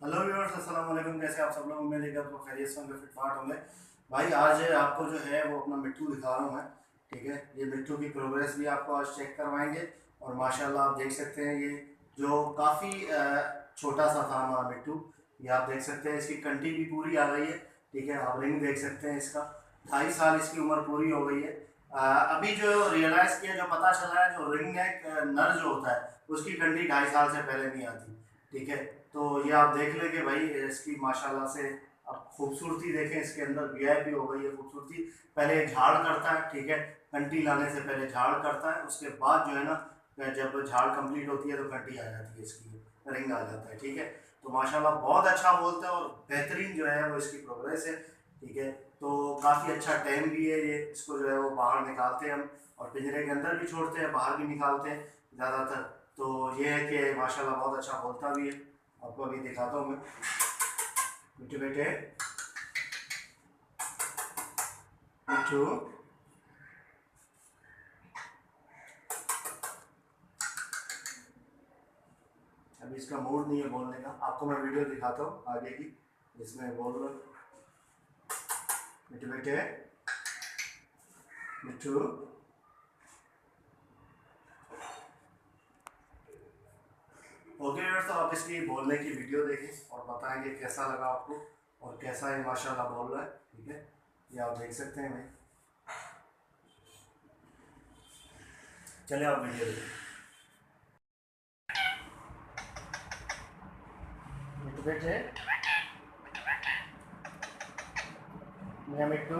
Hello viewers, अस्सलाम वालेकुम। कैसे आप सब लोग? उम्मीद है कि आप लोग खैरियत से होंगे, फिटफाट होंगे। भाई आज आपको जो है वो अपना मिट्टू दिखा रहा हूँ मैं। ठीक है, ये मिट्टू की प्रोग्रेस भी आपको आज चेक करवाएंगे। और माशाल्लाह आप देख सकते हैं ये जो काफ़ी छोटा सा था हमारा मिट्टू। ये आप देख सकते हैं, इसकी कंटी भी पूरी आ गई है। ठीक है, आप रिंग देख सकते हैं इसका। 2.5 साल इसकी उम्र पूरी हो गई है। अभी जो रियलाइज़ किया, जो पता चला है, जो रिंग नेक नर जो होता है उसकी कंटी 2.5 साल से पहले नहीं आती। ठीक है, तो ये आप देख लें कि भाई इसकी माशाल्लाह से अब खूबसूरती देखें, इसके अंदर वीआईपी हो गई है खूबसूरती। पहले झाड़ करता है, ठीक है, कंटी लाने से पहले झाड़ करता है, उसके बाद जो है ना जब झाड़ कंप्लीट होती है तो कंटी आ जाती है, इसकी रिंग आ जाता है। ठीक है, तो माशाल्लाह बहुत अच्छा बोलते हैं और बेहतरीन जो है वो इसकी प्रोग्रेस है। ठीक है, तो काफ़ी अच्छा टाइम भी है ये। इसको जो है वो बाहर निकालते हैं हम, और पिंजरे के अंदर भी छोड़ते हैं, बाहर भी निकालते हैं ज़्यादातर। तो ये है कि माशाल्लाह बहुत अच्छा बोलता भी है। आपको अभी दिखाता हूँ मैं। मिट्टू बेटे, मिट्टू, अभी इसका मूड नहीं है बोलने का। आपको मैं वीडियो दिखाता हूँ आगे की, जिसमें बोल रहा हूँ। मिट्टू बेटे, मिट्टू। ओके यार, तो आप इसकी बोलने की वीडियो देखें और बताएंगे कैसा लगा आपको और कैसा है माशाल्लाह बोल रहा है। ठीक है, ये आप देख सकते हैं भाई। चलिए आप वीडियो देखें। मिट्टू बेटे, मियाँ मिट्टू,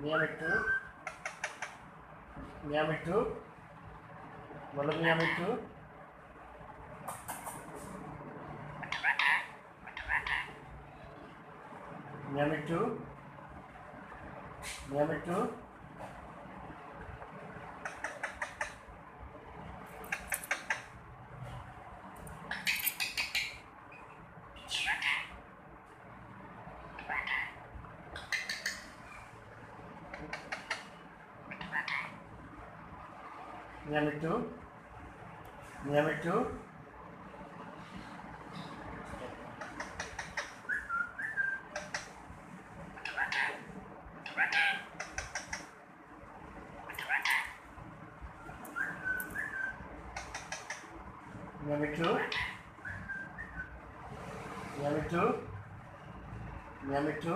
मियाँ मिट्टू, मियाँ मिट्टू, बोलो मियाँ मिट्टू, मियाँ मिट्टू, मियाँ मिट्टू। मियाँ मिट्टू, मियाँ मिट्टू, मियाँ मिट्टू, मियाँ मिट्टू, मियाँ मिट्टू,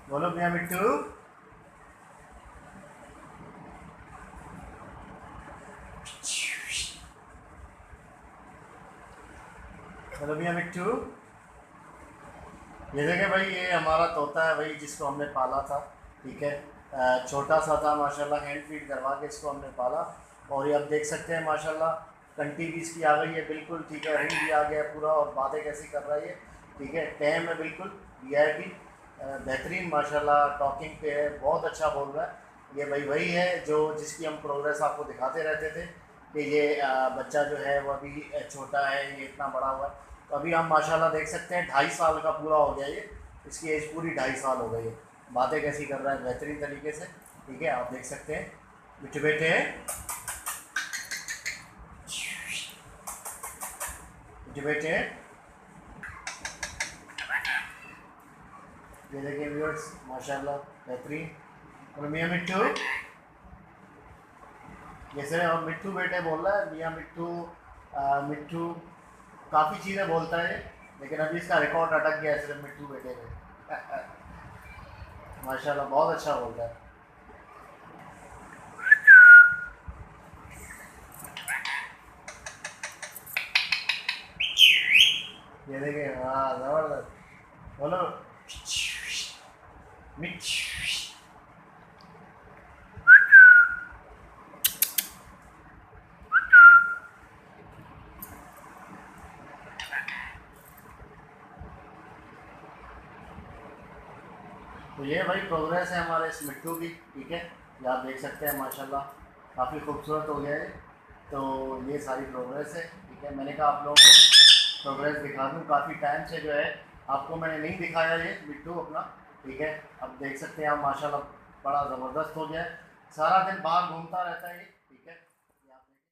बोलो मियाँ मिट्टू। बोलो मियाँ मिट्टू। ये देखें भाई, ये हमारा तोता है भाई, जिसको हमने पाला था। ठीक है, छोटा सा था माशाल्लाह, हैंड फीड करवा के इसको हमने पाला। और ये आप देख सकते हैं माशाल्लाह, कंटी भी इसकी आ गई है बिल्कुल। ठीक है, रिंग भी आ गया पूरा, और बातें कैसी कर रहा है ये। ठीक है, टैम है बिल्कुल, वीआईपी बेहतरीन माशाल्लाह, टॉकिंग पे है, बहुत अच्छा बोल रहा है। ये भाई वही है जो जिसकी हम प्रोग्रेस आपको दिखाते रहते थे कि ये बच्चा जो है वो अभी छोटा है, ये इतना बड़ा हुआ है। तो अभी हम माशाल्लाह देख सकते हैं 2.5 साल का पूरा हो गया ये। इसकी एज पूरी 2.5 साल हो गई है। बातें कैसी कर रहा है बेहतरीन तरीके से। ठीक है, आप देख सकते हैं। मिट्टू बेटे, मिट्टू बेटे, ये देखिए व्यूअर्स, माशाल्लाह बेहतरीन। और मियाँ मिट्टू, जैसे अब मिट्टू बेटे बोल रहा है, मियाँ मिट्टू, मिट्टू, काफ़ी चीज़ें बोलता है ये, लेकिन अभी इसका रिकॉर्ड अटक गया है सिर्फ मिट्टू बेटे में। माशाल्लाह बहुत अच्छा बोल रहा है। मिक्स। तो ये भाई प्रोग्रेस है हमारे इस मिट्टू की, ठीक है। ये आप देख सकते हैं माशाल्लाह काफ़ी खूबसूरत हो गया है। तो ये सारी प्रोग्रेस है, ठीक है। मैंने कहा आप लोगों को प्रोग्रेस दिखा दूँ, काफ़ी टाइम से जो है आपको मैंने नहीं दिखाया ये मिट्टू अपना, ठीक है। अब देख सकते हैं आप माशाल्लाह बड़ा ज़बरदस्त हो गया है। सारा दिन बाहर घूमता रहता है ये।